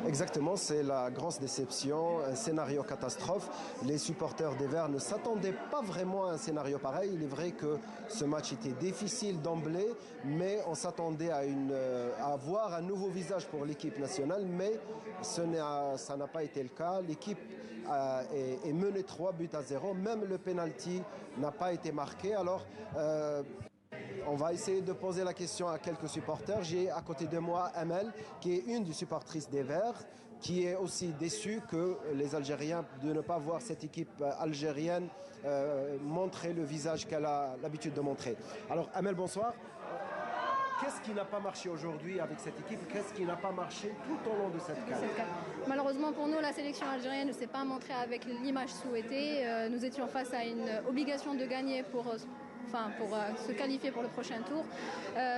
Exactement, c'est la grosse déception, un scénario catastrophe. Les supporters des Verts ne s'attendaient pas vraiment à un scénario pareil. Il est vrai que ce match était difficile d'emblée, mais on s'attendait à voir un nouveau visage pour l'équipe nationale, mais ça n'a pas été le cas. L'équipe est menée 3 buts à 0, même le penalty n'a pas été marqué. Alors, on va essayer de poser la question à quelques supporters. J'ai à côté de moi Amel, qui est une des supportrices des Verts, qui est aussi déçue que les Algériens de ne pas voir cette équipe algérienne montrer le visage qu'elle a l'habitude de montrer. Alors Amel, bonsoir. Qu'est-ce qui n'a pas marché aujourd'hui avec cette équipe? Qu'est-ce qui n'a pas marché tout au long de cette CAN? Malheureusement pour nous, la sélection algérienne ne s'est pas montrée avec l'image souhaitée. Nous étions face à une obligation de gagner pour se qualifier pour le prochain tour.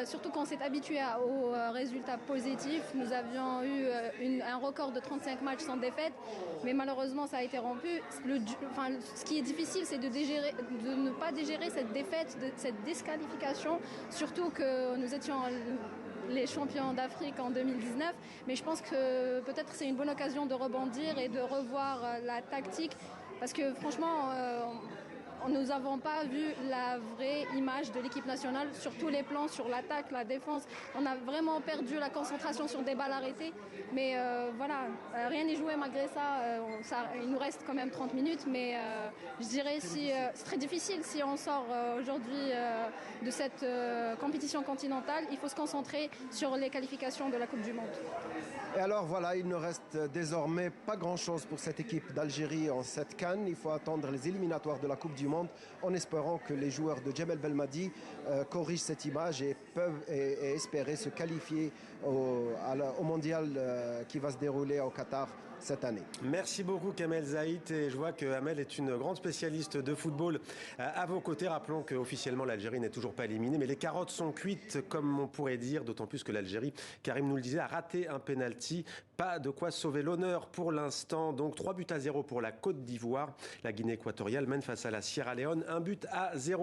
Surtout qu'on s'est habitué aux résultats positifs. Nous avions eu un record de 35 matchs sans défaite, mais malheureusement ça a été rompu. Ce qui est difficile, c'est de ne pas digérer cette défaite, cette disqualification, surtout que nous étions les champions d'Afrique en 2019, mais je pense que peut-être c'est une bonne occasion de rebondir et de revoir la tactique, parce que franchement nous n'avons pas vu la vraie image de l'équipe nationale sur tous les plans, sur l'attaque, la défense. On a vraiment perdu la concentration sur des balles arrêtées. Mais rien n'est joué malgré ça. Il nous reste quand même 30 minutes. Mais je dirais c'est très difficile si on sort aujourd'hui de cette compétition continentale. Il faut se concentrer sur les qualifications de la Coupe du Monde. Et alors voilà, il ne reste désormais pas grand-chose pour cette équipe d'Algérie en cette CAN. Il faut attendre les éliminatoires de la Coupe du Monde en espérant que les joueurs de Djebel Belmadi corrigent cette image et peuvent espérer se qualifier au mondial qui va se dérouler au Qatar cette année. Merci beaucoup Kamel Zaït, et je vois que Amel est une grande spécialiste de football à vos côtés. Rappelons qu'officiellement l'Algérie n'est toujours pas éliminée, mais les carottes sont cuites comme on pourrait dire, d'autant plus que l'Algérie, Karim nous le disait, a raté un penalty. Pas de quoi sauver l'honneur pour l'instant. Donc 3 buts à 0 pour la Côte d'Ivoire. La Guinée équatoriale mène face à la Sierra Leone 1 but à 0.